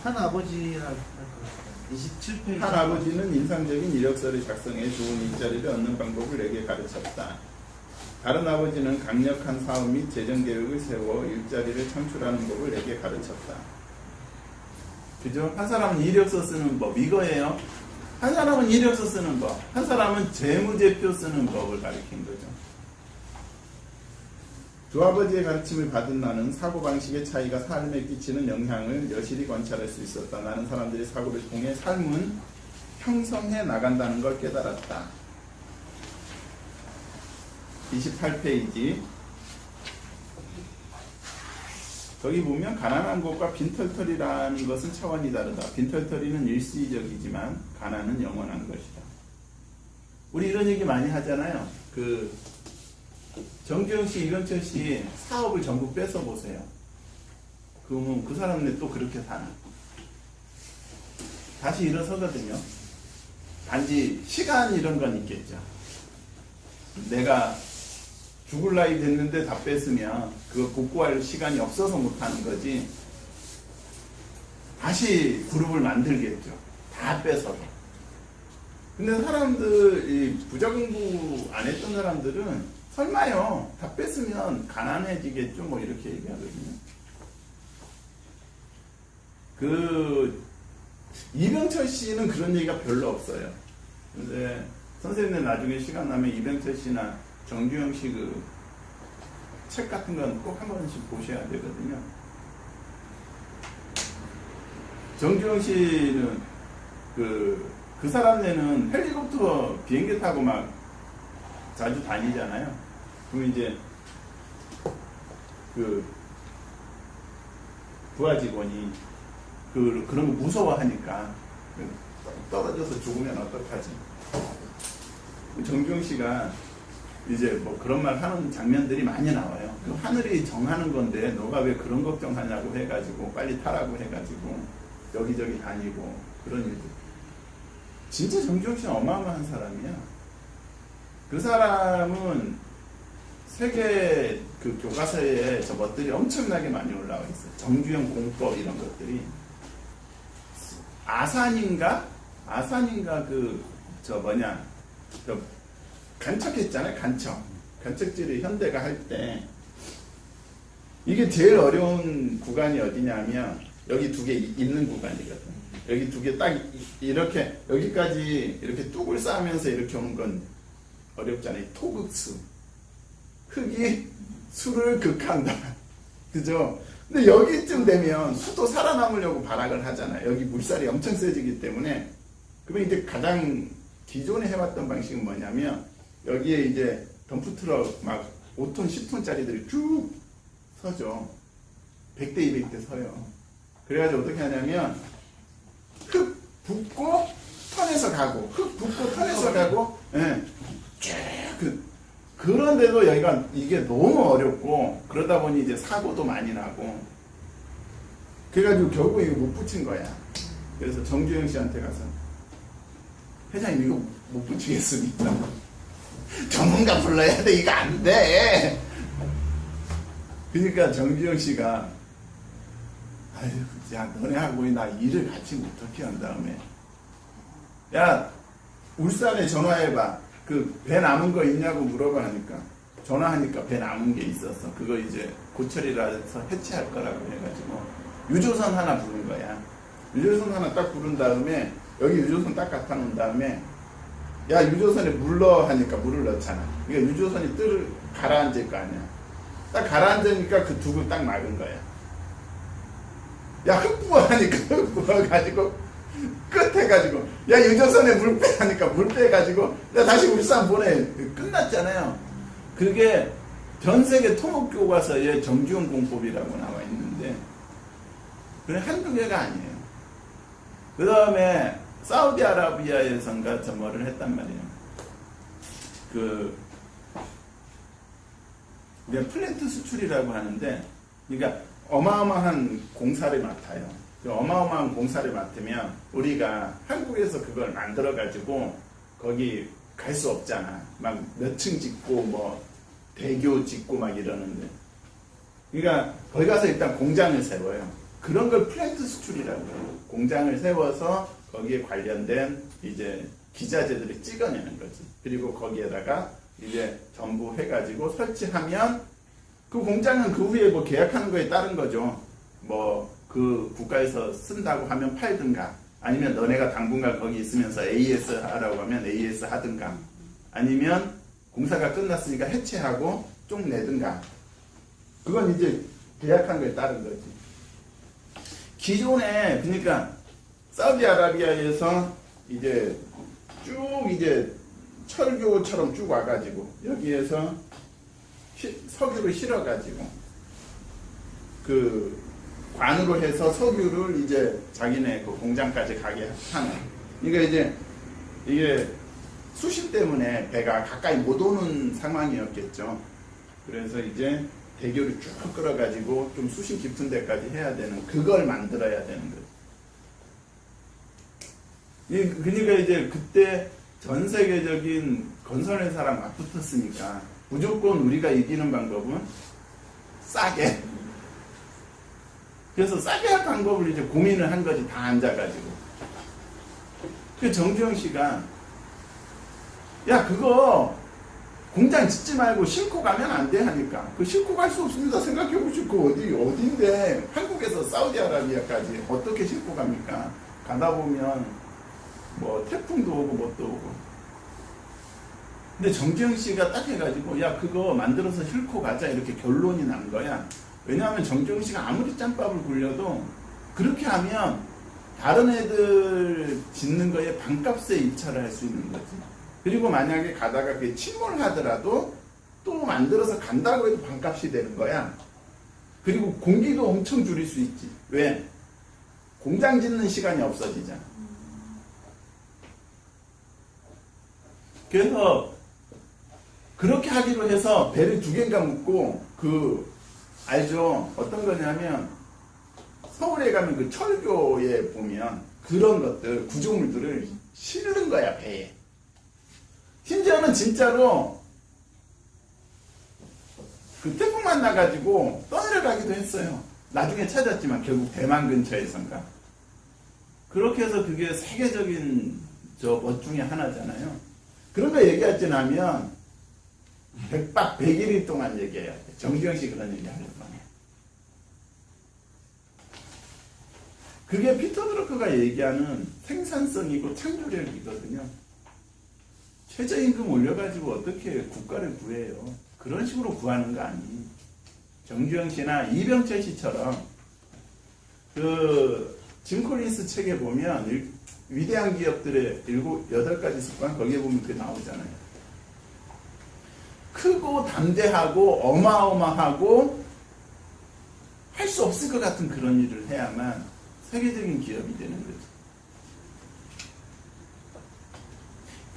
한 아버지라 할 것 같아요. 27페이지. 한 아버지는 인상적인 이력서를 작성해 좋은 일자리를 얻는 방법을 내게 가르쳤다. 다른 아버지는 강력한 사업 및 재정계획을 세워 일자리를 창출하는 법을 내게 가르쳤다. 그죠? 한 사람은 이력서 쓰는 법, 이거예요. 한 사람은 이력서 쓰는 법, 한 사람은 재무제표 쓰는 법을 가르친 거죠. 두 아버지의 가르침을 받은 나는 사고방식의 차이가 삶에 끼치는 영향을 여실히 관찰할 수 있었다. 나는 사람들의 사고를 통해 삶은 형성해 나간다는 걸 깨달았다. 28페이지. 거기 보면 가난한 것과 빈털터리라는 것은 차원이 다르다. 빈털터리는 일시적이지만 가난은 영원한 것이다. 우리 이런 얘기 많이 하잖아요. 정주영 씨, 이병철 씨 사업을 전부 뺏어 보세요. 그러면 그 사람네 또 그렇게 사나? 다시 일어서거든요. 단지 시간 이런 건 있겠죠. 내가 죽을 나이 됐는데 다 뺐으면 그거 복구할 시간이 없어서 못하는 거지. 다시 그룹을 만들겠죠. 다 뺏어서. 근데 사람들, 이 부자공부 안 했던 사람들은 설마요, 다 뺐으면 가난해지겠죠, 뭐 이렇게 얘기하거든요. 이병철 씨는 그런 얘기가 별로 없어요. 근데 선생님들 나중에 시간 나면 이병철 씨나 정주영 씨 책 같은 건 꼭 한 번씩 보셔야 되거든요. 정주영 씨는 그 사람네는 헬리콥터 비행기 타고 막 자주 다니잖아요. 그럼 이제 부하 직원이 그런 거 무서워하니까 떨어져서 죽으면 어떡하지? 정주영 씨가 이제 뭐 그런 말 하는 장면들이 많이 나와요. 하늘이 정하는 건데 너가 왜 그런 걱정하냐고 해가지고 빨리 타라고 해가지고 여기저기 다니고 그런 일들. 진짜 정주영 씨는 어마어마한 사람이야. 그 사람은 세계 교과서에 저 것들이 엄청나게 많이 올라와 있어요. 정주영 공법 이런 것들이. 아산인가 간척했잖아요. 간척지를 현대가 할 때 이게 제일 어려운 구간이 어디냐면 여기 두 개 있는 구간이거든. 여기 두 개 딱 이렇게 여기까지 이렇게 뚝을 쌓으면서 이렇게 오는 건 어렵잖아요. 토극수. 흙이 수를 극한다. 그죠? 근데 여기쯤 되면 수도 살아남으려고 발악을 하잖아요. 여기 물살이 엄청 세지기 때문에. 그러면 이제 가장 기존에 해왔던 방식은 뭐냐면 여기에 이제 덤프트럭 막 5톤, 10톤짜리들이 쭉 서죠. 100대, 200대 서요. 그래가지고 어떻게 하냐면 흙 붓고 턴에서 가고 흙 붓고 턴에서 가고 쭉 그런데도 여기가 이게 너무 어렵고 그러다 보니 이제 사고도 많이 나고 그래가지고 결국 이거 못 붙인 거야. 그래서 정주영 씨한테 가서 회장님 이거 못 붙이겠습니다. 전문가 불러야 돼. 이거 안 돼. 그러니까 정주영 씨가 아유 야 너네하고 나 일을 같이 어떻게 한 다음에 야 울산에 전화해봐. 배 남은 거 있냐고 물어봐니까 전화하니까 배 남은 게 있었어. 그거 이제 고철이라 해서 해체할 거라고 해가지고 유조선 하나 부른 거야. 유조선 하나 딱 부른 다음에 여기 유조선 딱 갖다 놓은 다음에 야 유조선에 물 넣어 하니까 물을 넣잖아. 그러니까 유조선이 가라앉을 거 아니야. 딱 가라앉으니까 그 두글 딱 막은 거야. 야 흙 부어 하니까 흙 부어가지고 끝해가지고 야 유조선에 물 빼 하니까 물 빼가지고 야 다시 울산 보내. 끝났잖아요. 그게 전세계 토목교과서에 정주영 공법이라고 나와 있는데 그래 한두 개가 아니에요. 그 다음에 사우디아라비아에선가 저 뭐를 했단 말이에요. 우리가 플랜트 수출이라고 하는데 그러니까 어마어마한 공사를 맡아요. 어마어마한 공사를 맡으면 우리가 한국에서 그걸 만들어가지고 거기 갈 수 없잖아. 막 몇 층 짓고 뭐 대교 짓고 막 이러는데. 그러니까 거기 가서 일단 공장을 세워요. 그런 걸 플랜트 수출이라고 해요. 공장을 세워서 거기에 관련된 이제 기자재들을 찍어내는 거지. 그리고 거기에다가 이제 전부 해가지고 설치하면 그 공장은 그 후에 뭐 계약하는 거에 따른 거죠. 뭐 그 국가에서 쓴다고 하면 팔든가, 아니면 너네가 당분간 거기 있으면서 AS 하라고 하면 AS 하든가, 아니면 공사가 끝났으니까 해체하고 쪽 내든가. 그건 이제 계약한 거에 따른 거지. 기존에 그러니까 사우디아라비아에서 이제 쭉 이제 철교처럼 쭉 와가지고 여기에서 석유를 실어가지고 그 관으로 해서 석유를 이제 자기네 그 공장까지 가게 하는. 그러니까 이제 이게 수심 때문에 배가 가까이 못 오는 상황이었겠죠. 그래서 이제 대교를 쭉 끌어가지고 좀 수심 깊은 데까지 해야 되는, 그걸 만들어야 되는 거죠. 그러니까 이제 그때 전 세계적인 건설회사랑 맞붙었으니까 무조건 우리가 이기는 방법은 싸게. 그래서 싸게 할 방법을 이제 고민을 한 거지, 다 앉아가지고. 그 정주영 씨가 야 그거 공장 짓지 말고 싣고 가면 안 돼 하니까, 그 싣고 갈 수 없습니다. 생각해보시고 그 어디인데 한국에서 사우디아라비아까지 어떻게 싣고 갑니까? 가다 보면 뭐 태풍도 오고 뭣도 오고. 근데 정주영 씨가 딱 해가지고 야 그거 만들어서 싣고 가자, 이렇게 결론이 난 거야. 왜냐하면 정주영 씨가 아무리 짬밥을 굴려도 그렇게 하면 다른 애들 짓는 거에 반값에 입찰을 할 수 있는 거지. 그리고 만약에 가다가 그게 침몰하더라도 또 만들어서 간다고 해도 반값이 되는 거야. 그리고 공기도 엄청 줄일 수 있지. 왜? 공장 짓는 시간이 없어지잖아. 그래서 그렇게 하기로 해서 배를 2개인가 묶고, 그 알죠? 어떤 거냐면 서울에 가면 그 철교에 보면 그런 것들, 구조물들을 실는 거야, 배에. 심지어는 진짜로 그 태풍 만나가지고 떠내려가기도 했어요. 나중에 찾았지만 결국 대만 근처에선가. 그렇게 해서 그게 세계적인 저 것 중에 하나잖아요. 그런 거 얘기하지 않으면 100박 100일 동안 얘기해야 돼. 정주영 씨 그런 얘기 하는 거네. 그게 피터 드러커가 얘기하는 생산성이고 창조력이거든요. 최저임금 올려가지고 어떻게 국가를 구해요? 그런 식으로 구하는 거 아니. 정주영 씨나 이병철 씨처럼 그 짐 콜린스 책에 보면 위대한 기업들의 8가지 습관, 거기에 보면 그게 나오잖아요. 크고 담대하고 어마어마하고 할 수 없을 것 같은 그런 일을 해야만 세계적인 기업이 되는 거죠.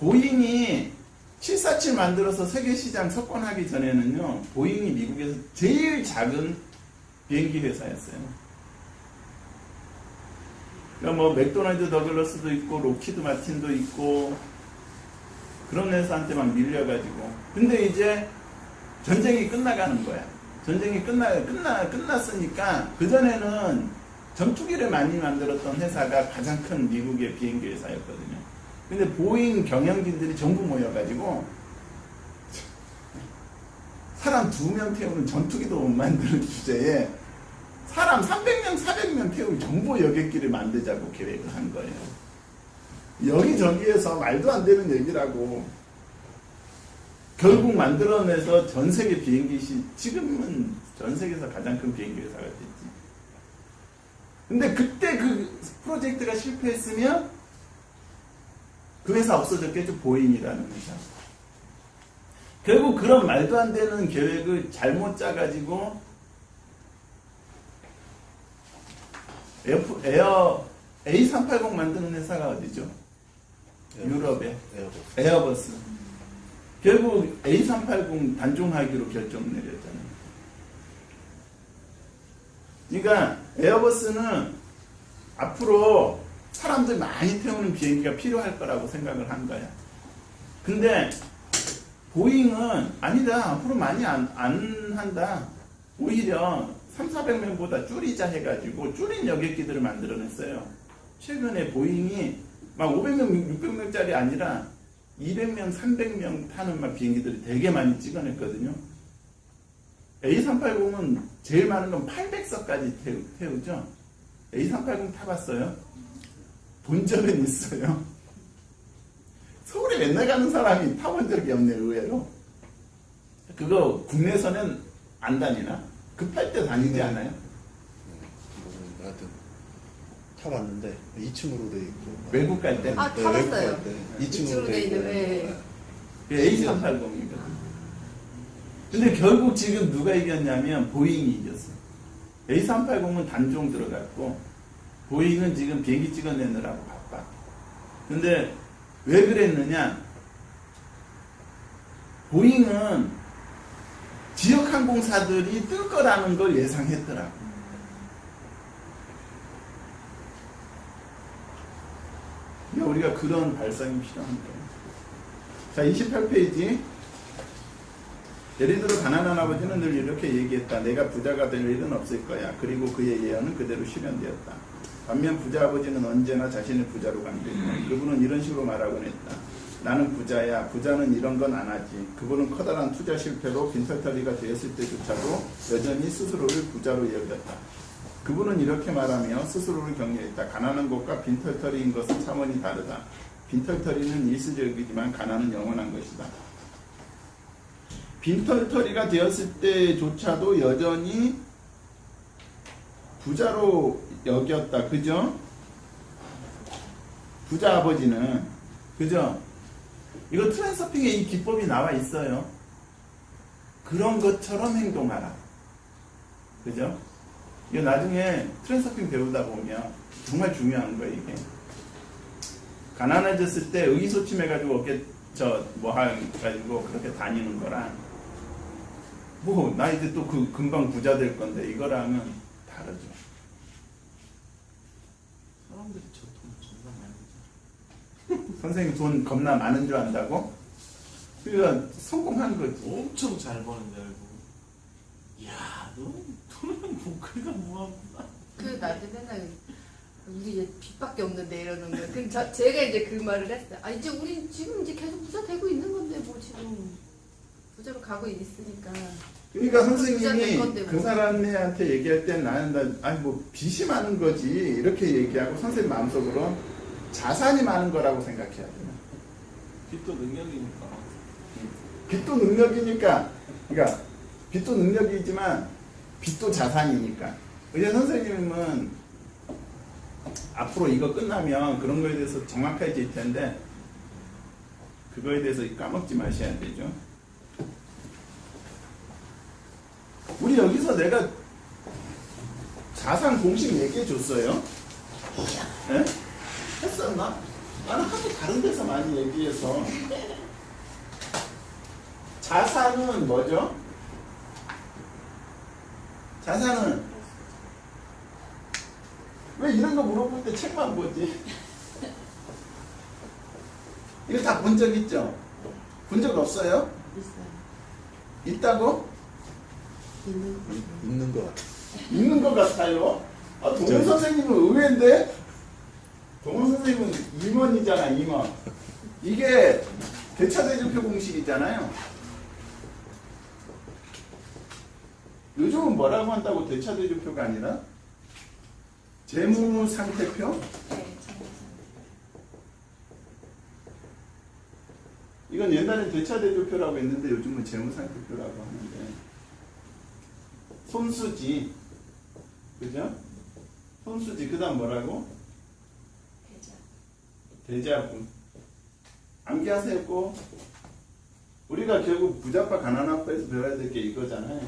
보잉이 747 만들어서 세계시장 석권하기 전에는요, 보잉이 미국에서 제일 작은 비행기 회사였어요. 그러니까 뭐 맥도날드 더글러스도 있고 록히드 마틴도 있고 그런 회사한테만 밀려가지고. 근데 이제 전쟁이 끝나가는 거야. 전쟁이 끝났으니까 그전에는 전투기를 많이 만들었던 회사가 가장 큰 미국의 비행기 회사였거든요. 근데 보잉 경영진들이 전부 모여가지고 사람 2명 태우는 전투기도 못 만드는 주제에 사람 300명, 400명 태우고 정보 여객기를 만들자고 계획을 한 거예요. 여기저기에서 말도 안 되는 얘기라고. 결국 만들어내서 전 세계 비행기 지금은 전 세계에서 가장 큰 비행기 회사가 됐지. 근데 그때 그 프로젝트가 실패했으면 그 회사 없어졌겠죠. 보잉이라는 회사. 결국 그런 말도 안 되는 계획을 잘못 짜가지고 에어 A380 만드는 회사가 어디죠? 유럽에 에어버스. 결국 A380 단종하기로 결정을 내렸잖아요. 그러니까 에어버스는 앞으로 사람들 많이 태우는 비행기가 필요할 거라고 생각을 한 거야. 근데 보잉은 아니다, 앞으로 많이 안 한다. 오히려 400명보다 줄이자 해가지고 줄인 여객기들을 만들어냈어요. 최근에 보잉이 막 500명, 600명짜리 아니라 200명, 300명 타는 막 비행기들이 되게 많이 찍어냈거든요. A380은 제일 많은 건 800석까지 태우죠. A380 타봤어요? 본 적은 있어요. 서울에 맨날 가는 사람이 타본 적이 없네, 의외로. 그거 국내에서는 안 다니나? 급할 때 다니지 않아요? 하여튼 타봤는데 2층으로 돼 있고 외국 갈 때? 아, 타봤어요. 2층으로 돼 있고 네. A380이거든. 근데 결국 지금 누가 이겼냐면 보잉이 이겼어. A380은 단종 들어갔고 보잉은 지금 비행기 찍어내느라고 바빠. 근데 왜 그랬느냐? 보잉은 지역 항공사들이 뜰 거라는 걸 예상했더라고. 그러니까 우리가 그런 발상이 필요한 거예요. 자, 28페이지. 예를 들어 가난한 아버지는 늘 이렇게 얘기했다. 내가 부자가 될 일은 없을 거야. 그리고 그의 예언은 그대로 실현되었다. 반면 부자 아버지는 언제나 자신을 부자로 강조했다. 그분은 이런 식으로 말하곤 했다. 나는 부자야. 부자는 이런 건 안 하지. 그분은 커다란 투자 실패로 빈털터리가 되었을 때조차도 여전히 스스로를 부자로 여겼다. 그분은 이렇게 말하며 스스로를 격려했다. 가난한 것과 빈털터리인 것은 차원이 다르다. 빈털터리는 일시적이지만 가난은 영원한 것이다. 빈털터리가 되었을 때조차도 여전히 부자로 여겼다. 그죠? 부자 아버지는. 그죠? 이거 트랜서핑에 이 기법이 나와 있어요. 그런 것처럼 행동하라. 그죠? 이거 나중에 트랜서핑 배우다 보면 정말 중요한 거예요, 이게. 가난해졌을 때 의기소침해가지고 어깨, 해가지고 그렇게 다니는 거랑, 나 이제 또 금방 부자 될 건데, 이거랑은 다르죠. 사람들이 저 돈 정말 많이 벌죠. 선생님 돈 겁나 많은 줄 안다고? 그러니까 성공한 거지. 엄청 잘 버는데 알고. 이야, 너 돈은 뭐 그리가 뭐하구나. 그 나한테 맨날 우리 이제 빚밖에 없는데 이러는 거예요. 그럼 제가 이제 그 말을 했어요. 아 이제 우리 지금 이제 계속 부자 되고 있는 건데 뭐 지금 부자로 가고 있으니까. 그러니까 부자 될 선생님이 건데 뭐. 그 사람한테 얘기할 땐 나는 빚이 많은 거지 이렇게 얘기하고 선생님 마음속으로 자산이 많은 거라고 생각해야 돼요. 빚도 능력이니까. 빚도 능력이니까, 그러니까 빚도 능력이지만 빚도 자산이니까. 이제 선생님은 앞으로 이거 끝나면 그런 거에 대해서 정확해질 텐데 그거에 대해서 까먹지 마셔야 되죠. 우리 여기서 내가 자산 공식 얘기해 줬어요? 네? 했었나? 나는 하도 다른 데서 많이 얘기해서. 자산은 뭐죠? 자산은 왜 이런 거 물어볼 때 책만 보지? 이거 다 본 적 있죠? 본 적 없어요? 있어요. 있다고? 있는 것 같아. 있는 것 같아요. 동훈 선생님은 의외인데? 동훈 선생님은 임원이잖아, 임원. 이게 대차대조표 공식이잖아요. 요즘은 뭐라고 한다고 대차대조표가 아니라? 재무상태표? 네, 참. 이건 옛날엔 대차대조표라고 했는데 요즘은 재무상태표라고 하는데 손수지, 그죠? 손수지. 그 다음 뭐라고? 대자분. 암기하세요. 꼭. 우리가 결국 부자빠 가난아빠에서 배워야 될 게 이거잖아요.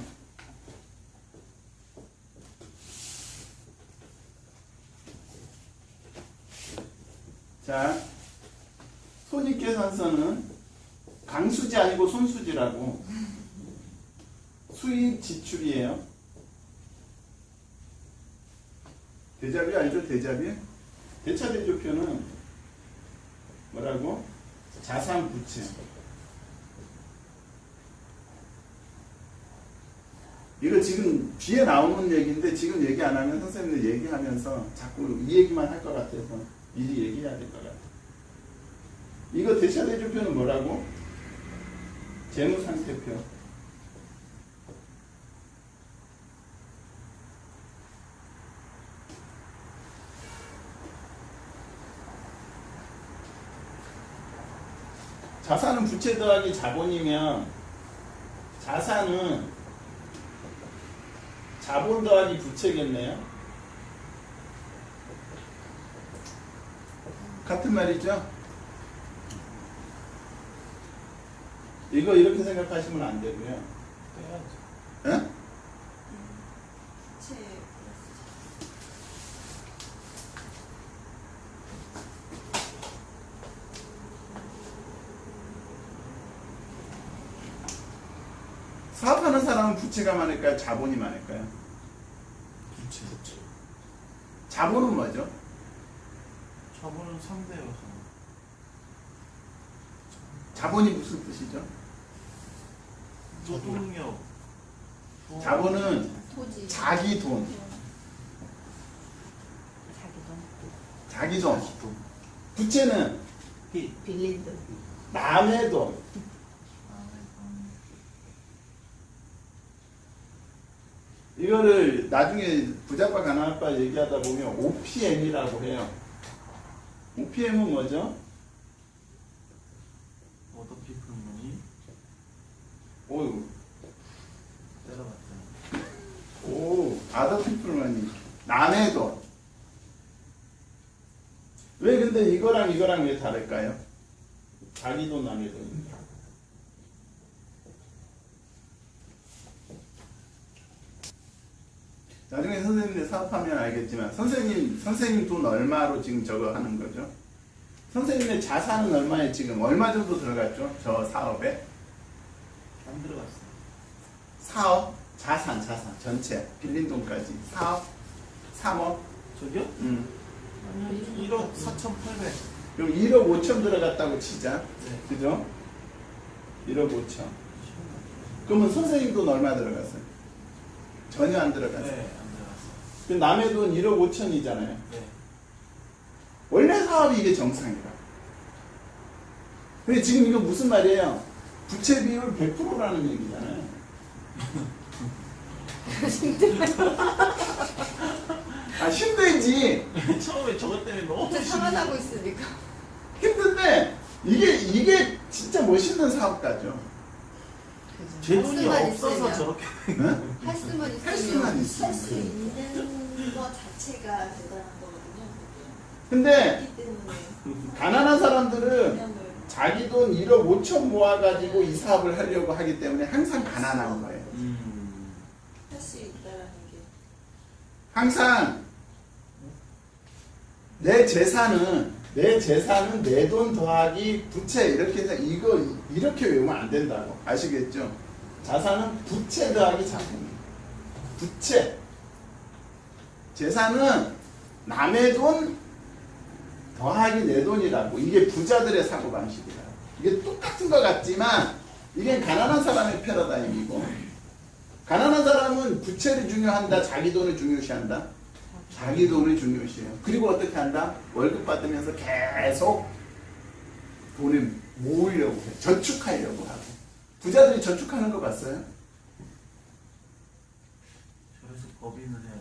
자, 손익계산서는 강수지 아니고 손수지라고. 수입 지출이에요. 대자뷰 알죠? 대자뷰? 대차대조표는 뭐라고? 자산 부채. 이거 지금 뒤에 나오는 얘기인데 지금 얘기 안 하면 선생님들 얘기하면서 자꾸 이 얘기만 할 것 같아서 미리 얘기해야 될 것 같아요. 이거 대차대조표는 뭐라고? 재무상태표. 자산은 부채 더하기 자본이면 자산은 자본 더하기 부채겠네요. 같은 말이죠? 이거 이렇게 생각하시면 안 되고요. 빼야지. 에? 사업하는 사람은 부채가 많을까요? 자본이 많을까요? 부채. 자본은 뭐죠? 저번은 3대여서. 자본이 무슨 뜻이죠? 노동력. 자본은 토지. 자기 돈, 자기 돈. 부채는 빚. 빌린 돈. 남의 돈. 이거를 나중에 부자빠 가난아빠 얘기하다 보면 OPM이라고 해요. OPM은 뭐죠? 어떤 피플문이 오, 때려봤잖아. 오, other people money. 남의 돈. 왜 근데 이거랑 이거랑 왜 다를까요? 자기 돈, 남의 돈입니다. 나중에 선생님들 사업하면 알겠지만 선생님 돈 얼마로 지금 저거 하는 거죠? 선생님의 자산은 얼마에 지금 얼마 정도 들어갔죠? 저 사업에? 안 들어갔어. 사업? 자산 전체 빌린 돈까지 사업? 3억? 저기요? 아니 1억 4,800. 그럼 1억 5천 들어갔다고 치자. 네. 그죠? 1억 5천. 그러면 선생님 돈 얼마 들어갔어요? 전혀 안 들어갔어요. 네, 안 들어갔어. 그 남의 돈 1억 5천이잖아요. 네. 원래 사업이 이게 정상이라. 근데 지금 이거 무슨 말이에요? 부채 비율 100%라는 얘기잖아요. 아, 힘들지. 처음에 저것 때문에 너무 진짜 상환하고 있으니까. 힘든데 이게 진짜 멋있는 사업가죠. 제 돈이 할 수만 없어서 있으면. 저렇게. 응? 할 수만 할 있으면. 수만 할 수 있으면. 있는 것 자체가 대단한 거거든요. 근데 그렇기 때문에 가난한 사람들은 그냥을 자기 돈 1억 5천 모아가지고 이 사업을 하려고 하기 때문에 항상 가난한 거예요. 할 수 있다라는 게 항상 내 재산은 내 돈 더하기 부채 이렇게 해서 이거 이렇게 외우면 안 된다고 아시겠죠? 자산은 부채 더하기 자본이에요. 부채. 재산은 남의 돈 더하기 내 돈이라고. 이게 부자들의 사고방식이라. 이게 똑같은 것 같지만 이게 가난한 사람의 패러다임이고 가난한 사람은 부채를 중요한다, 자기 돈을 중요시한다. 자기 돈을 중요시해요. 그리고 어떻게 한다? 월급 받으면서 계속 돈을 모으려고 해. 저축하려고 하고. 부자들이 저축하는 거 봤어요? 그래서 법인을 해야 되죠.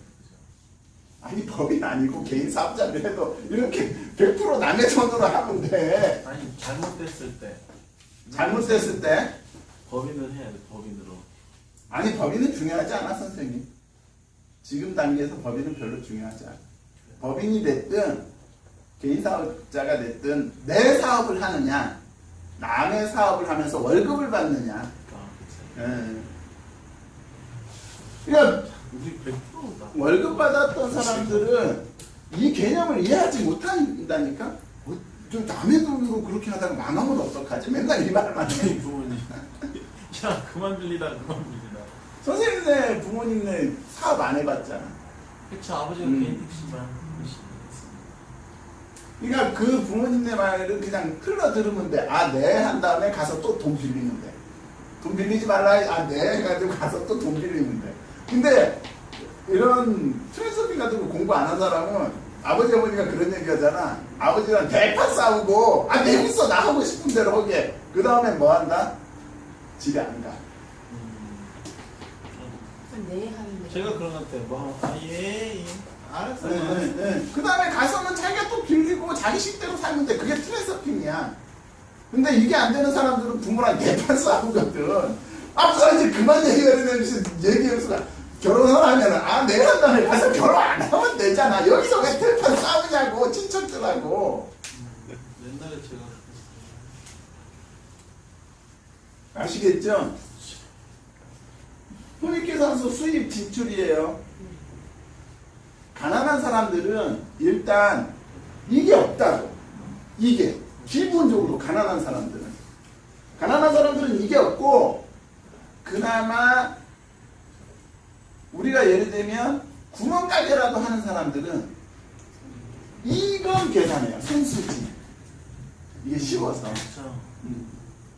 아니 법인 아니고 개인 사업자들 해도 이렇게 100% 남의 돈으로 하면 돼. 아니 잘못됐을 때. 잘못됐을 때 법인을 해야 돼. 법인으로. 아니 법인은 중요하지 않아 선생님. 지금 단계에서 법인은 별로 중요하지 않아. 법인이 됐든 개인 사업자가 됐든 내 사업을 하느냐 남의 사업을 하면서 월급을 받느냐. 아, 그치. 예. 그러니까 우리 100%다. 월급 받았던 사람들은 이 개념을 이해하지 못한다니까. 저 남의 돈으로 그렇게 하다가 망하면 어떡하지? 맨날 이 말만 해. 우리 부모님. 야 그만 빌리다 그만 빌리다. 선생님네 부모님네 사업 안 해봤잖아. 그쵸 아버지가 음. 개인 택시만 열심히 했습니다. 그러니까 그 부모님네 말을 그냥 흘러 들으면 돼. 아, 네 한 다음에 가서 또 돈 빌리면 돼. 돈 빌리지 말라. 아, 네 해가지고 가서 또 돈 빌리면 돼. 근데 이런 트랜스서핑 같은 거 공부 안 한 사람은 아버지 어머니가 그런 얘기 하잖아. 아버지랑 대판 싸우고 아 재밌어 나 하고 싶은 대로 하게. 그 다음에 뭐 한다? 집에 안 가. 네 하는데. 제가 그런 것 같아요. 뭐, 예. 알았어요. 그 다음에 가서는 자기가 또 빌리고 자기 식대로 살면 돼. 그게 트랜스서핑이야. 근데 이게 안 되는 사람들은 부모랑 대판 싸우거든. 앞서 이제 그만 얘기하려면 얘기해서 결혼을 하면은 아 내가 나를 가서 결혼 안 하면 되잖아. 여기서 왜 대판 싸우냐고 친척들하고. 옛날에 제가 아시겠죠? 손익계산서 수입 지출이에요. 가난한 사람들은 일단 이게 없다고. 이게 기본적으로 가난한 사람들은 이게 없고 그나마 우리가 예를 들면 구멍가게라도 하는 사람들은 이건 계산해요. 손수지. 이게 쉬워서. 그렇죠.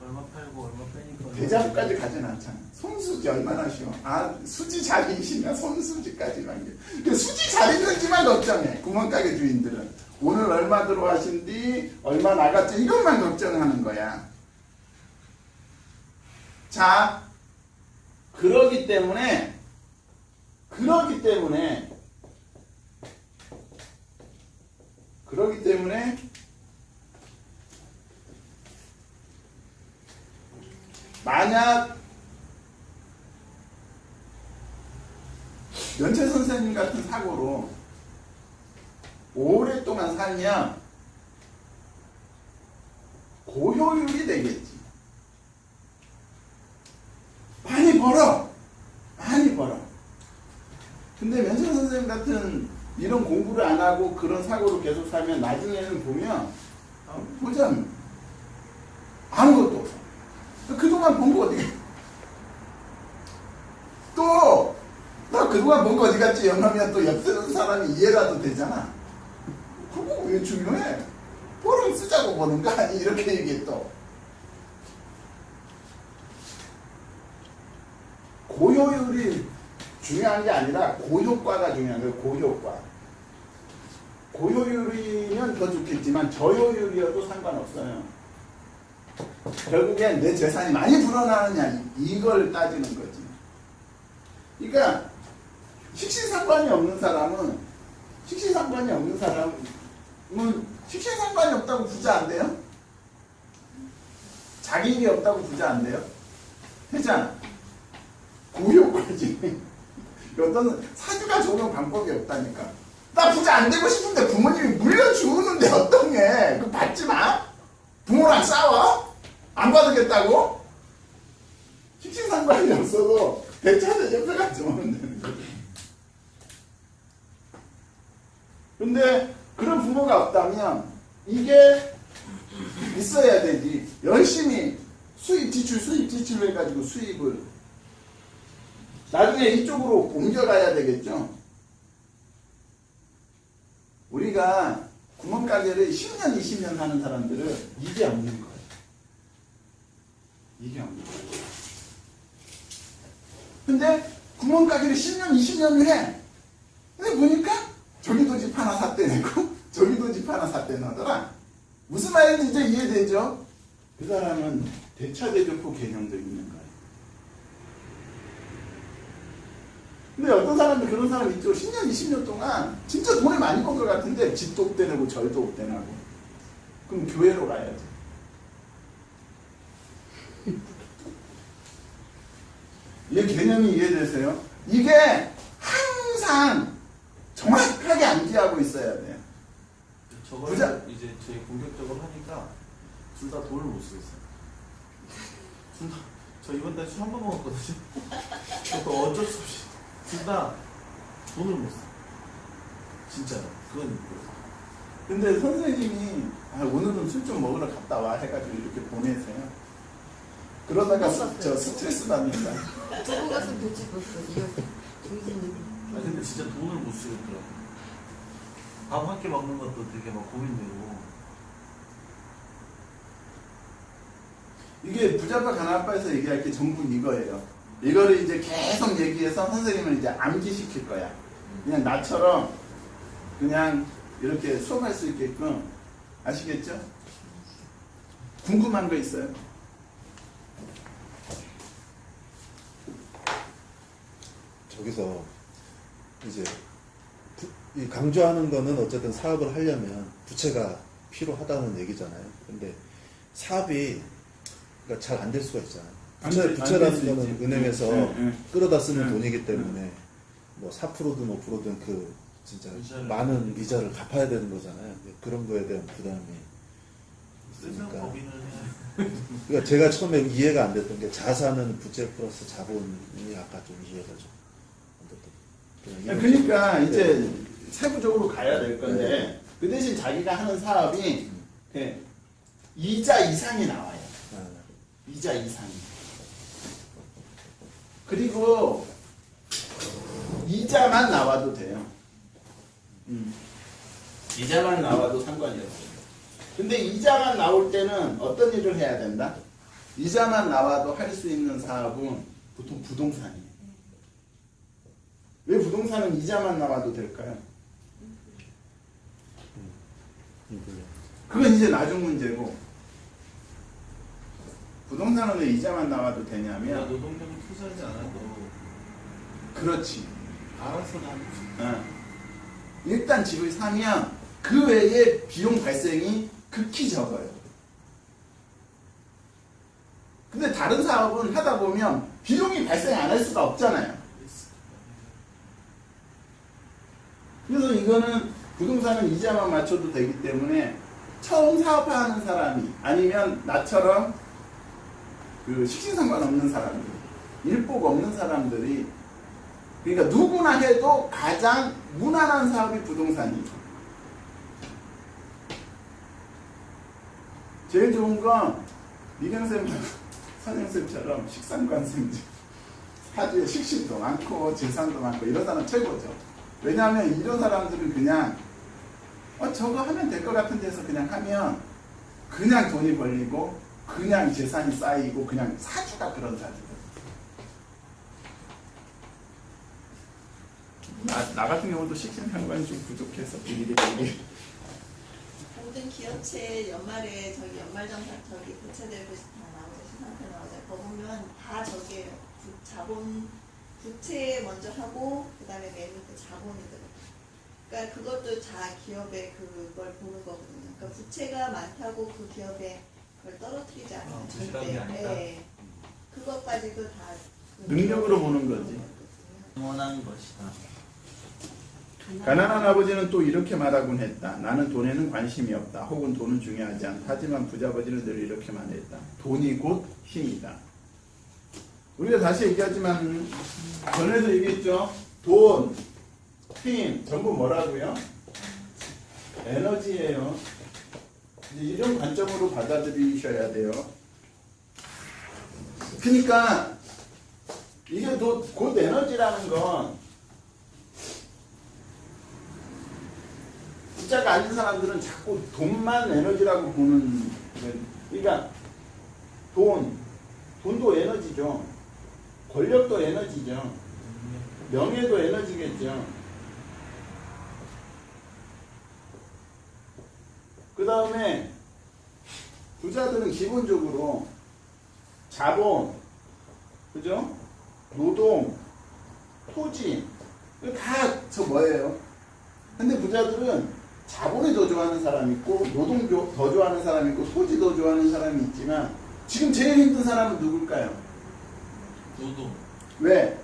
얼마 팔고 얼마 빼니까 대자보까지 가진 않잖아. 손수지 얼마나 쉬워. 아 수지 잘 있으면 손수지까지만 게. 그 수지 잘 있는지만 걱정해. 구멍가게 주인들은 오늘 얼마 들어가신디 얼마 나갔지 이것만 걱정하는 거야. 자 그러기 때문에 만약 연체 선생님 같은 사고로 오랫동안 살면 고효율이 되겠지. 많이 벌어. 근데 면세 선생님 같은 이런 공부를 안 하고 그런 사고로 계속 살면 나중에는 보면 보자면 아무것도 없어. 그동안 본 거 어디 또 나 그동안 본 거 어디 갔지? 영하면 또 옆서는 사람이 이해라도 되잖아. 그거 왜 중요해? 벌은 쓰자고 보는 거 아니? 이렇게 얘기해 또. 고효율이 중요한 게 아니라 고효과가 중요한 거예요. 고효과. 고효율이면 더 좋겠지만 저효율이어도 상관없어요. 결국엔 내 재산이 많이 불어나느냐 이걸 따지는 거지. 그러니까 식신상관이 없는 사람은 식신상관이 없다고 부자 안 돼요? 자기 일이 없다고 부자 안 돼요? 되잖아. 고효과지. 어떤 사주가 좋은 방법이 없다니까. 나 부자 안 되고 싶은데 부모님이 물려주는데 어떡해. 그거 받지 마. 부모랑 싸워? 안 받으겠다고? 식신상관이 없어도 대차대 옆에 가서 오면 되는 거지. 근데 그런 부모가 없다면 이게 있어야 되지. 열심히 수입 지출 해가지고 수입을 나중에 이쪽으로 옮겨가야 되겠죠. 우리가 구멍가게를 10년 20년 하는 사람들은 이게 없는 거예요. 이게 없는 거예요. 근데 구멍가게를 10년 20년을 해. 근데 보니까 저기도 집 하나 샀대 내고 저기도 집 하나 샀대 나더라. 무슨 말인지 이제 이해되죠? 그 사람은 대차대조포 개념도 있는 거예요. 근데 어떤 사람들 그런 사람 있죠. 10년 20년 동안 진짜 돈을 많이 번 것 같은데 집도 없대내고 절도 없대내고. 그럼 교회로 가야지. 이 개념이 이해되세요? 이게 항상 정확하게 암기하고 있어야 돼요. 저걸 부자- 이제 저희 공격적으로 하니까 둘 다 돈을 못 쓰겠어요. 둘 다, 저 이번 달에 술 한 번 먹었거든요. 그것도 어쩔 수 없이 둘 다 돈을 못 써. 진짜요. 그건 있고요. 근데 선생님이 오늘은 술 좀 먹으러 갔다 와 해가지고 이렇게 보내세요. 그러다가 저 스트레스 받는다. 두고 갔으면 좋지 벌써. 이거 중진이. 아 근데 진짜 돈을 못 쓰겠더라고. 밥 한 끼 먹는 것도 되게 막 고민되고. 이게 부자파 가난아빠에서 얘기할 게 전부 이거예요. 이거를 이제 계속 얘기해서 선생님은 이제 암기시킬 거야. 그냥 나처럼 그냥 이렇게 수업할 수 있게끔. 아시겠죠? 궁금한 거 있어요? 저기서 이제 이 강조하는 거는 어쨌든 사업을 하려면 부채가 필요하다는 얘기잖아요. 근데 사업이 그러니까 잘 안 될 수가 있잖아요. 부채라는 거는 은행에서 끌어다 쓰는 돈이기 때문에 뭐 4%든 5%든 그 진짜 많은 이자를 갚아야 되는 거잖아요. 그런 거에 대한 부담이 세상 있으니까. 법인을 해야 그러니까 제가 처음에 이해가 안 됐던 게 자산은 부채 플러스 자본이 아까 좀 이해가 좀 안 됐던. 그러니까 이제 세부적으로 가야 될 건데 그 대신 자기가 하는 사업이 이자 이상이 나와요. 이자 이상이. 그리고 이자만 나와도 돼요. 이자만 나와도 상관이 없어요. 근데 이자만 나올 때는 어떤 일을 해야 된다? 이자만 나와도 할 수 있는 사업은 보통 부동산이에요. 왜 부동산은 이자만 나와도 될까요? 그건 이제 나중 문제고, 부동산은 왜 이자만 나와도 내가 되냐면, 노동력을 투자하지 않아도 그렇지. 알아서 나는 일단 집을 사면 그 외에 비용 발생이 극히 적어요. 근데 다른 사업은 하다 보면 비용이 발생 안 할 수가 없잖아요. 그래서 이거는 부동산은 이자만 맞춰도 되기 때문에 처음 사업하는 사람이 아니면 나처럼 그 식신상관 없는 사람들, 일복 없는 사람들이 그러니까 누구나 해도 가장 무난한 사업이 부동산이죠. 제일 좋은 건 미경쌤, 선생님처럼 식상관생지 사주에 식신도 많고 재산도 많고 이런 사람 최고죠. 왜냐하면 이런 사람들은 그냥 저거 하면 될 것 같은 데서 그냥 하면 그냥 돈이 벌리고 그냥 재산이 쌓이고 그냥 사주가 그런 사주들. 나 같은 경우도 식신상관이 좀 부족해서 비리리 모든 기업체 연말에 저기 연말정산 저기 부채들고 다 나오죠. 시상표 나오죠. 그거 보면 다 저기에요. 자본 부채 먼저 하고 그다음에 맨 밑에 자본이 들어요. 그러니까 그것도 다 기업의 그걸 보는 거거든요. 그러니까 부채가 많다고 그 기업에 그걸 떨어뜨리지 않아요. 부실함이 아니다. 네. 그것까지도 다 능력으로 보는 거지. 원하는 것이다. 가난한 아버지는 또 이렇게 말하곤 했다. 나는 돈에는 관심이 없다. 혹은 돈은 중요하지 않다. 하지만 부자아버지는 늘 이렇게 말했다. 돈이 곧 힘이다. 우리가 다시 얘기하지만 전에도 얘기했죠. 돈, 힘 전부 뭐라고요? 에너지예요. 이제 이런 관점으로 받아들이셔야 돼요. 그러니까 이게 곧 에너지라는 건 부자가 아닌 사람들은 자꾸 돈만 에너지라고 보는 거예요. 그러니까 돈도 에너지죠. 권력도 에너지죠. 명예도 에너지겠죠. 그 다음에 부자들은 기본적으로 자본, 그죠? 노동, 토지, 다 저 뭐예요? 근데 부자들은 자본을 더 좋아하는 사람이 있고 노동 더 좋아하는 사람이 있고 토지 더 좋아하는 사람이 있지만 지금 제일 힘든 사람은 누굴까요? 노동. 왜?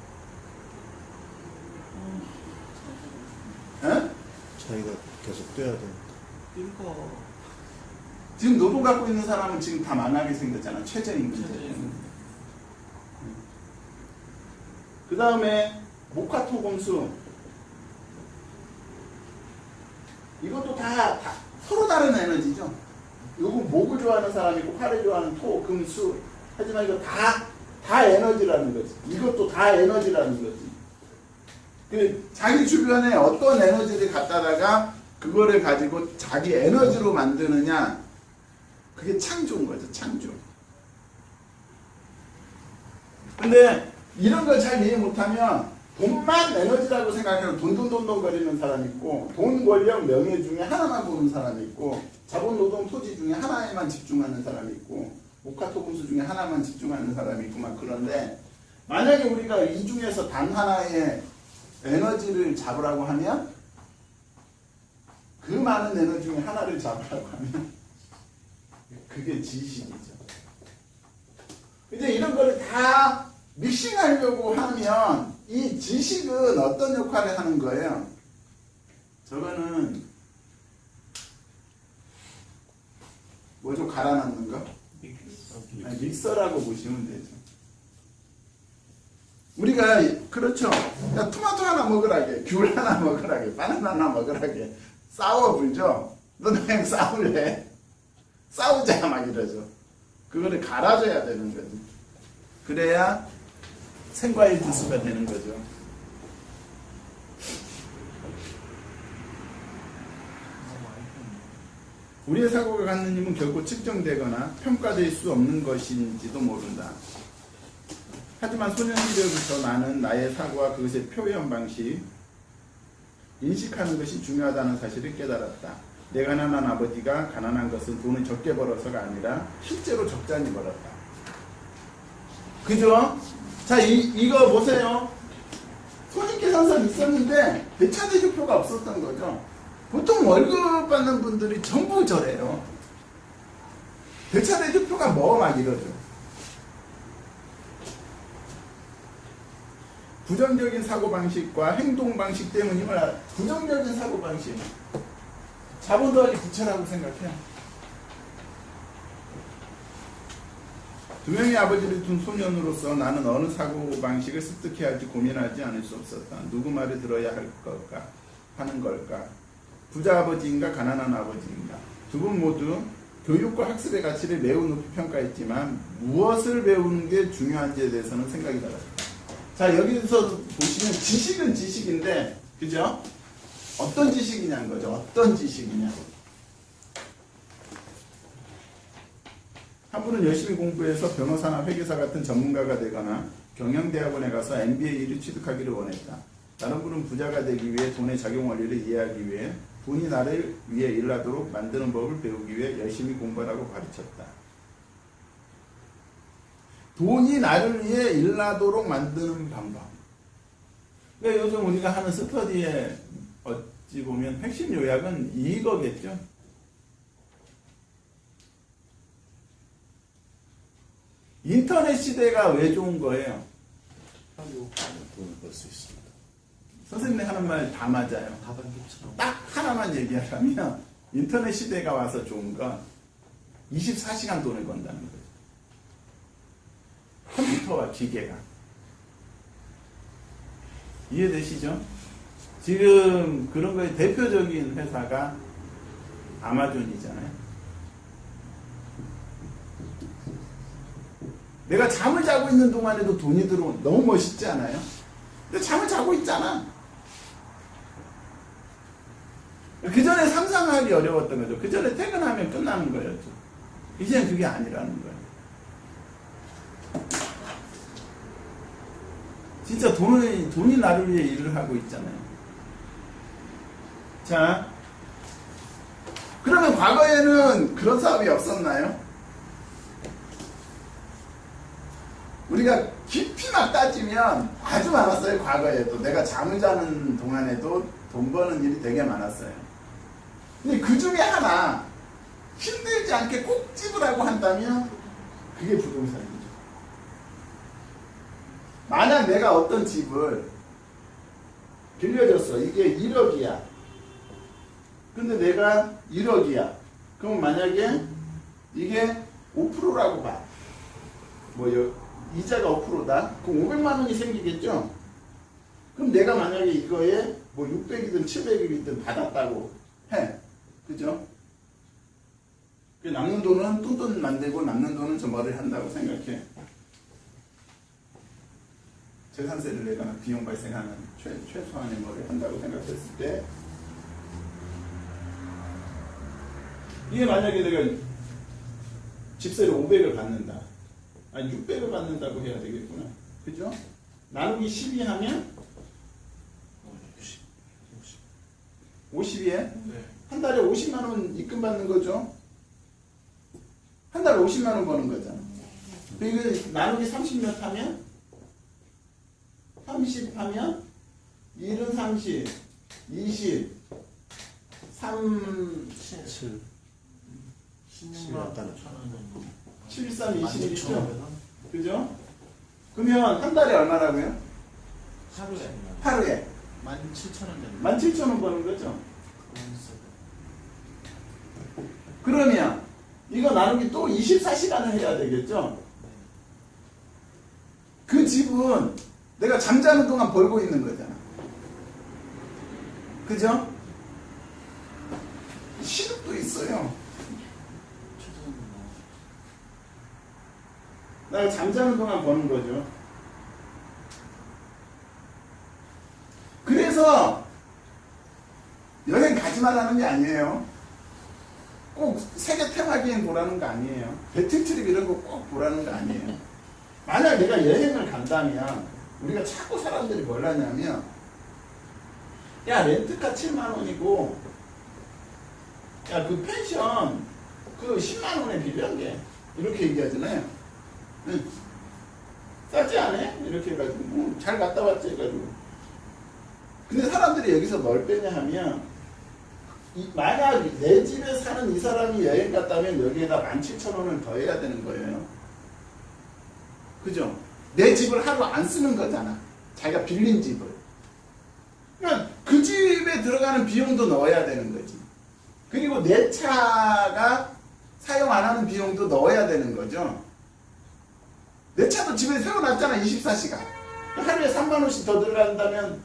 에? 자기가 계속 뛰어야 돼. 이거 지금 노동 갖고 있는 사람은 지금 다 망하게 생겼잖아. 최저임금. 그 다음에 목화토금수. 이것도 다 서로 다른 에너지죠. 요건 목을 좋아하는 사람이 있고 화를 좋아하는 토, 금, 수. 하지만 이거 다 에너지라는 거지. 이것도 다 에너지라는 거지. 그 자기 주변에 어떤 에너지를 갖다다가 그거를 가지고 자기 에너지로 만드느냐, 그게 창조인 거죠. 창조. 근데 이런 걸 잘 이해 못하면 돈만 에너지라고 생각하면 돈돈돈돈 거리는 사람이 있고 돈, 권력, 명예 중에 하나만 보는 사람이 있고 자본, 노동, 토지 중에 하나에만 집중하는 사람이 있고 목화토금수 중에 하나만 집중하는 사람이 있고 막 그런데 만약에 우리가 이 중에서 단 하나의 에너지를 잡으라고 하면 그 많은 에너지 중에 하나를 잡으라고 하면 그게 지식이죠. 이제 이런 거를 다 믹싱하려고 하면 이 지식은 어떤 역할을 하는 거예요? 저거는 뭐 좀 갈아넣는 거? 아니, 믹서라고 보시면 되죠. 우리가 그렇죠. 야, 토마토 하나 먹으라게, 귤 하나 먹으라게, 바나나 하나 먹으라게 싸워 불죠. 너 그냥 싸울래? 싸우자 막 이러죠. 그거를 갈아줘야 되는 거지. 그래야 생과일 주스가 되는 거죠. 우리의 사고가 갖는 힘은 결코 측정되거나 평가될 수 없는 것인지도 모른다. 하지만 소년 시절부터 나는 나의 사고와 그것의 표현 방식, 인식하는 것이 중요하다는 사실을 깨달았다. 내 가난한 아버지가 가난한 것은 돈을 적게 벌어서가 아니라 실제로 적잖이 벌었다. 그죠? 자, 이거 보세요. 손익계산서는 있었는데 대차대조표가 없었던 거죠. 보통 월급 받는 분들이 전부 저래요. 대차대조표가 뭐 막 이러죠. 부정적인 사고방식과 행동방식 때문이면 부정적인 사고방식. 자본 더하기 부채라고 생각해. 두 명의 아버지를 둔 소년으로서 나는 어느 사고방식을 습득해야 할지 고민하지 않을 수 없었다. 누구 말을 들어야 할 걸까? 하는 걸까? 부자 아버지인가 가난한 아버지인가? 두 분 모두 교육과 학습의 가치를 매우 높이 평가했지만 무엇을 배우는 게 중요한지에 대해서는 생각이 달랐다. 자, 여기서 보시면 지식은 지식인데, 그죠? 어떤 지식이냐는 거죠. 어떤 지식이냐. 한 분은 열심히 공부해서 변호사나 회계사 같은 전문가가 되거나 경영대학원에 가서 MBA를 취득하기를 원했다. 다른 분은 부자가 되기 위해 돈의 작용 원리를 이해하기 위해 돈이 나를 위해 일하도록 만드는 법을 배우기 위해 열심히 공부하라고 가르쳤다. 돈이 나를 위해 일하도록 만드는 방법. 그러니까 요즘 우리가 하는 스터디의 어찌 보면 핵심 요약은 이거겠죠. 인터넷 시대가 왜 좋은 거예요? 돈을 벌 수 있습니다. 선생님이 하는 말 다 맞아요. 다단계처럼. 딱 하나만 얘기하자면 인터넷 시대가 와서 좋은 건 24시간 돈을 번다는 거죠. 컴퓨터와 기계가. 이해되시죠? 지금 그런 거에 대표적인 회사가 아마존이잖아요. 내가 잠을 자고 있는 동안에도 돈이 들어오는, 너무 멋있지 않아요? 근데 잠을 자고 있잖아. 그 전에 상상하기 어려웠던 거죠. 그 전에 퇴근하면 끝나는 거였죠. 이제는 그게 아니라는 거예요. 진짜 돈이 나를 위해 일을 하고 있잖아요. 자, 그러면 과거에는 그런 사업이 없었나요? 우리가 깊이 막 따지면 아주 많았어요. 과거에도. 내가 잠을 자는 동안에도 돈 버는 일이 되게 많았어요. 근데 그 중에 하나 힘들지 않게 꼭 집으라고 한다면 그게 부동산이죠. 만약 내가 어떤 집을 빌려줬어. 이게 1억이야. 근데 내가 1억이야. 그럼 만약에 이게 5%라고 봐. 이자가 5%다. 그럼 500만 원이 생기겠죠? 그럼 내가 만약에 이거에 600이든 700이든 받았다고 해. 그죠? 남는 돈은 똔똔 만들고 남는 돈은 저 뭐를 한다고 생각해. 재산세를 내거나 비용 발생하는 최소한의 뭐를 한다고 생각했을 때 이게 만약에 내가 집세를 500을 받는다. 아니 600을 받는다고 해야 되겠구나. 그죠? 나누기 12 하면 50이에 네. 한 달에 50만 원 입금 받는 거죠. 한 달에 50만 원 버는 거잖아. 이거 나누기 30몇 하면 30 하면 1은 30, 20, 3, 7. 16만 5천 원 정도. 7, 3, 21이죠. 16,000원. 그죠? 그러면 한 달에 얼마라고요? 하루에 하루에 17,000원 정도. 17,000원 버는 거죠. 그러면 이거 나누기 또 24시간을 해야 되겠죠? 그 집은 내가 잠자는 동안 벌고 있는 거잖아. 그죠? 시급도 있어요. 내가 잠자는 동안 버는 거죠. 그래서 여행 가지 말라는 게 아니에요. 꼭 세계 테마기행 보라는 거 아니에요. 배틀트립 이런 거 꼭 보라는 거 아니에요. 만약 내가 여행을 간다면 우리가 자꾸 사람들이 뭘 하냐면 야 렌트카 7만 원이고 야 그 펜션 그 10만 원에 빌렸게 이렇게 얘기하잖아요. 응. 싸지 않아? 이렇게 해가지고 잘 갔다 왔지 해가지고. 근데 사람들이 여기서 뭘 빼냐 하면 만약 내 집에 사는 이 사람이 여행 갔다면 여기에다 17,000원을 더 해야 되는 거예요. 그죠? 내 집을 하루 안 쓰는 거잖아. 자기가 빌린 집을. 그러니까 그 집에 들어가는 비용도 넣어야 되는 거지. 그리고 내 차가 사용 안 하는 비용도 넣어야 되는 거죠. 내 차도 집에 세워놨잖아. 24시간. 하루에 3만 원씩 더 들어간다면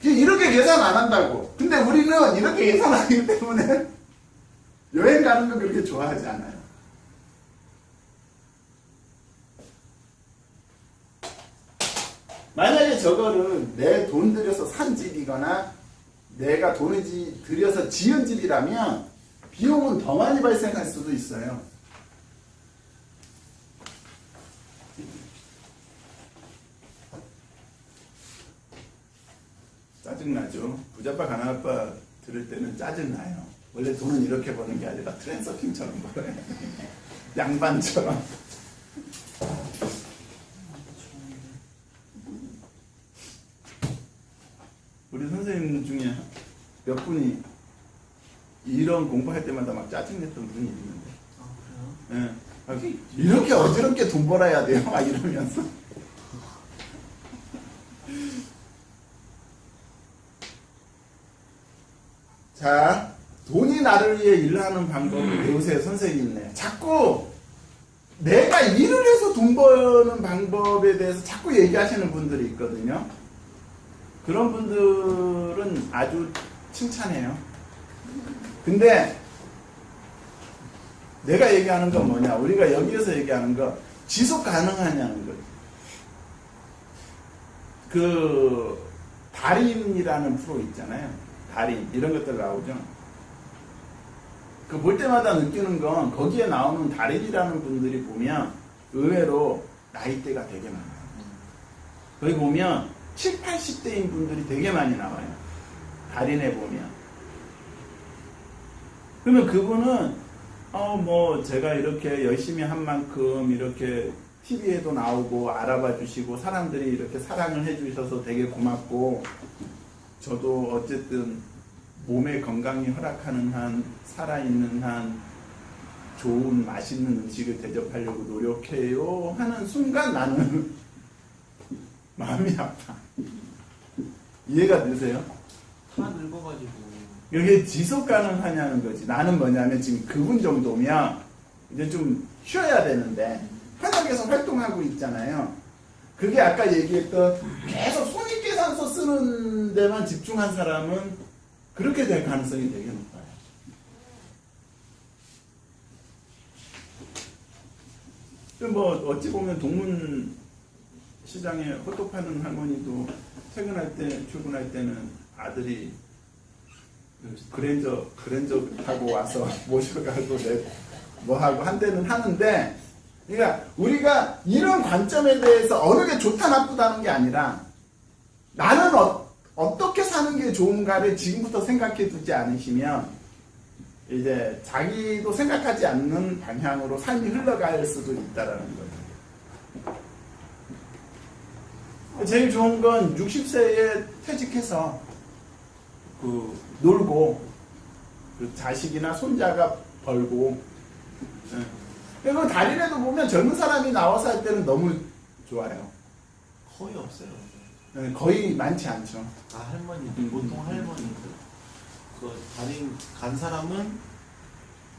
이렇게 계산 안 한다고. 근데 우리는 이렇게 계산하기 때문에 여행 가는 거 그렇게 좋아하지 않아요. 만약에 저거를 내 돈 들여서 산 집이거나 내가 돈을 들여서 지은 집이라면 비용은 더 많이 발생할 수도 있어요. 짜증나죠. 부자빠 가난아빠 들을 때는 짜증나요. 원래 돈은 이렇게 버는 게 아니라 트랜서핑처럼 벌어요. 양반처럼. 우리 선생님 중에 몇 분이 이런 공부할 때마다 막 짜증냈던 분이 있는데. 아 그래요? 예. 이렇게 어지럽게 돈 벌어야 돼요? 막 이러면서. 자, 돈이 나를 위해 일하는 방법을 배우세요. 선생님네. 자꾸 내가 일을 해서 돈 버는 방법에 대해서 자꾸 얘기하시는 분들이 있거든요. 그런 분들은 아주 칭찬해요. 근데 내가 얘기하는 건 뭐냐? 우리가 여기에서 얘기하는 거 지속 가능하냐는 거예요. 그 달인이라는 프로 있잖아요. 달인 이런 것들 나오죠. 그 볼 때마다 느끼는 건 거기에 나오는 달인이라는 분들이 보면 의외로 나이대가 되게 많아요. 거기 보면 7, 80대인 분들이 되게 많이 나와요. 달인에 보면. 그러면 그분은 뭐 제가 이렇게 열심히 한 만큼 이렇게 TV에도 나오고 알아봐 주시고 사람들이 이렇게 사랑을 해 주셔서 되게 고맙고 저도 어쨌든 몸의 건강이 허락하는 한 살아있는 한 좋은 맛있는 음식을 대접하려고 노력해요 하는 순간 나는 마음이 아파. 이해가 되세요? 다 늙어가지고. 이게 지속 가능하냐는 거지. 나는 뭐냐면 지금 그분 정도면 이제 좀 쉬어야 되는데 현역에서 활동하고 있잖아요. 그게 아까 얘기했던 계속 손익계산서 쓰는 데만 집중한 사람은 그렇게 될 가능성이 되게 높아요. 뭐 어찌 보면 동문 시장에 호떡 파는 할머니도 퇴근할 때 출근할 때는 아들이 그랜저 타고 와서 모셔가고 뭐 하고 한 대는 하는데 그러니까 우리가 이런 관점에 대해서 어느 게 좋다 나쁘다는 게 아니라 나는 어떻게 사는 게 좋은가를 지금부터 생각해 두지 않으시면 이제 자기도 생각하지 않는 방향으로 삶이 흘러갈 수도 있다라는 거예요. 제일 좋은 건 60세에 퇴직해서 그 놀고 그 자식이나 손자가 벌고 그리고 다리에도 보면 젊은 사람이 나와서 할 때는 너무 좋아요. 거의 없어요. 거의 많지 않죠. 다 할머니들, 보통 할머니들. 그 달인 간 사람은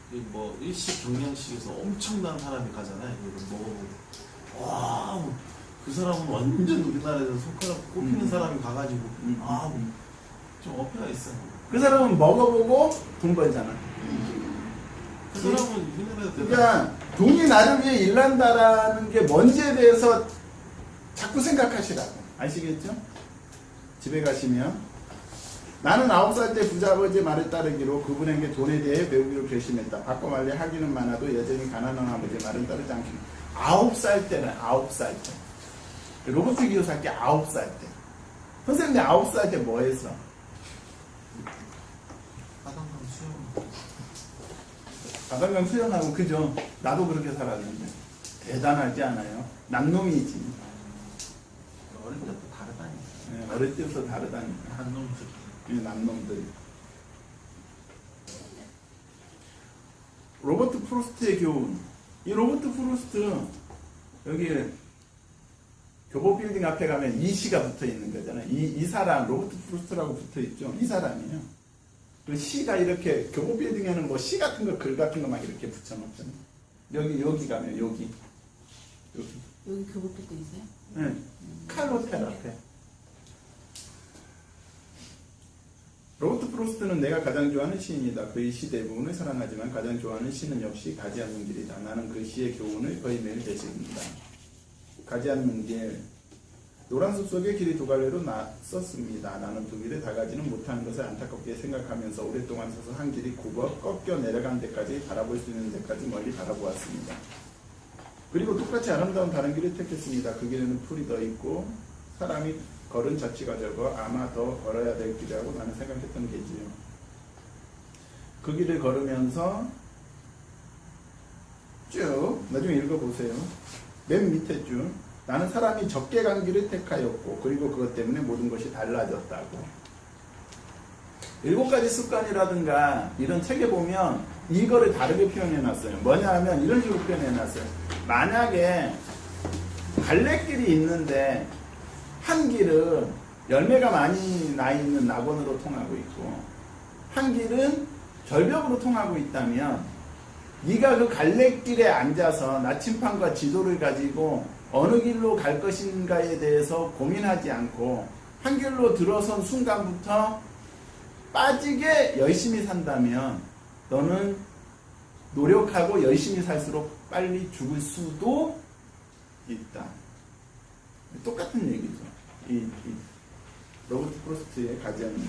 그 뭐 일식 경양식에서 엄청난 사람이 가잖아요. 이걸 먹어보고 와, 그 사람은 완전 우리나라에서 손가락 꼽히는 사람이 가가지고 좀 어폐가 있어. 그 사람은 먹어보고 돈 벌잖아. 그 사람은 우리나라에서 그러니까 돈이 나를 위해 일한다라는 게 뭔지에 대해서 자꾸 생각하시라고. 아시겠죠? 집에 가시면 나는 9살 때 부자아버지의 말에 따르기로 그분에게 돈에 대해 배우기로 결심했다. 바꿔 말해 하기는 많아도 여전히 가난한 아버지의 말은 따르지 않기로. 9살 때는 9살 때. 로버트 기요사키 9살 때. 선생님 9살 때 뭐 했어? 바닷가 수영. 바닷가 수영하고 그죠? 나도 그렇게 살았는데 대단하지 않아요? 남놈이지. 어릴 때부터 다르다니까. 네, 어릴 때부터 다르다니까. 한놈들. 남놈들. 로버트 프로스트의 교훈. 이 로버트 프로스트 여기 교보 빌딩 앞에 가면 이 시가 붙어 있는 거잖아요. 이 사람 로버트 프로스트라고 붙어 있죠. 이 사람이에요. 그 시가 이렇게 교보 빌딩에는 뭐 시 같은 거 글 같은 거 막 이렇게 붙여놓잖아요. 여기 가면 여기 교복 빌딩 있어요? 네. 칼로텔 앞에. 로버트 프로스트는 내가 가장 좋아하는 시인이다. 그의 시 대부분을 사랑하지만 가장 좋아하는 시는 역시 가지 않는 길이다. 나는 그 시의 교훈을 거의 매일 되새깁니다. 가지 않는 길. 노란 숲 속에 길이 두 갈래로 썼습니다. 나는 두 길에 다 가지는 못하는 것을 안타깝게 생각하면서 오랫동안 서서 한 길이 굽어 꺾여 내려간 데까지 바라볼 수 있는 데까지 멀리 바라보았습니다. 그리고 똑같이 아름다운 다른 길을 택했습니다. 그 길에는 풀이 더 있고 사람이 걸은 자취가 적어 아마 더 걸어야 될 길이라고 나는 생각했던 게지요. 그 길을 걸으면서 쭉 나중에 읽어보세요. 맨 밑에 쭉 나는 사람이 적게 간 길을 택하였고 그리고 그것 때문에 모든 것이 달라졌다고. 7가지 습관이라든가 이런 책에 보면 이거를 다르게 표현해놨어요. 뭐냐 하면 이런 식으로 표현해놨어요. 만약에 갈래길이 있는데 한 길은 열매가 많이 나 있는 낙원으로 통하고 있고 한 길은 절벽으로 통하고 있다면 네가 그 갈래길에 앉아서 나침판과 지도를 가지고 어느 길로 갈 것인가에 대해서 고민하지 않고 한 길로 들어선 순간부터 빠지게 열심히 산다면 너는 노력하고 열심히 살수록 빨리 죽을 수도 있다. 똑같은 얘기죠. 이 로버트 프로스트의 가지 않는 길.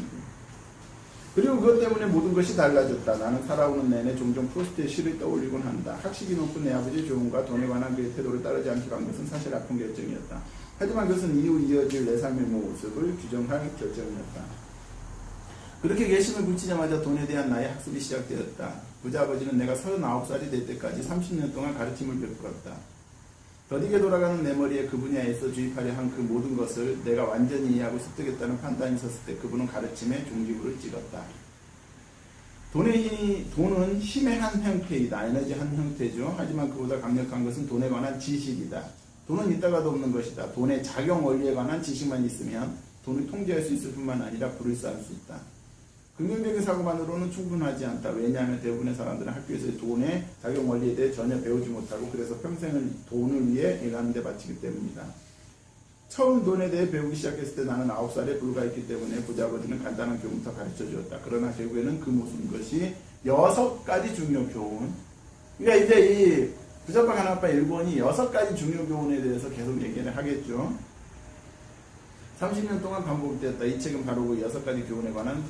그리고 그것 때문에 모든 것이 달라졌다. 나는 살아오는 내내 종종 프로스트의 시를 떠올리곤 한다. 학식이 높은 내 아버지의 조언과 돈에 관한 그의 태도를 따르지 않기로 한 것은 사실 아픈 결정이었다. 하지만 그것은 이후 이어질 내 삶의 모습을 규정할 결정이었다. 그렇게 결심을 굳히자마자 돈에 대한 나의 학습이 시작되었다. 부자아버지는 내가 39살이 될 때까지 30년 동안 가르침을 베풀었다. 더디게 돌아가는 내 머리에 그 분야에서 주입하려 한 그 모든 것을 내가 완전히 이해하고 습득했다는 판단이 섰을 때 그분은 가르침에 종지부를 찍었다. 돈은 힘의 한 형태이다. 에너지 한 형태죠. 하지만 그보다 강력한 것은 돈에 관한 지식이다. 돈은 있다가도 없는 것이다. 돈의 작용 원리에 관한 지식만 있으면 돈을 통제할 수 있을 뿐만 아니라 불을 쌓을 수 있다. 긍정적인 사고만으로는 충분하지 않다. 왜냐하면 대부분의 사람들은 학교에서 돈의 작용 원리에 대해 전혀 배우지 못하고 그래서 평생을 돈을 위해 일하는 데 바치기 때문이다. 처음 돈에 대해 배우기 시작했을 때 나는 9살에 불과했기 때문에 부자아버지는 간단한 교훈부터 가르쳐 주었다. 그러나 결국에는 그 모든 것이 6가지 중요 교훈. 그러니까 이제 이 부자빠 가난아빠 1권이 6가지 중요 교훈에 대해서 계속 얘기를 하겠죠. 30년 동안 반복되었다. 이 책은 바로 그 6가지 교훈에 관한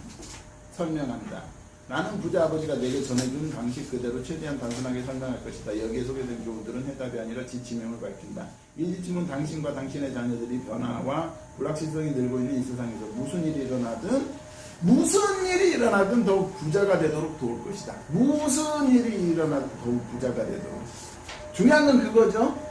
설명한다. 나는 부자 아버지가 내게 전해준 방식 그대로 최대한 단순하게 설명할 것이다. 여기에 소개된 교훈들은 해답이 아니라 지침임을 밝힌다. 이 지침은 당신과 당신의 자녀들이 변화와 불확실성이 늘고 있는 이 세상에서 무슨 일이 일어나든 더욱 부자가 되도록 도울 것이다. 무슨 일이 일어나든 더욱 부자가 되도록. 중요한 건 그거죠.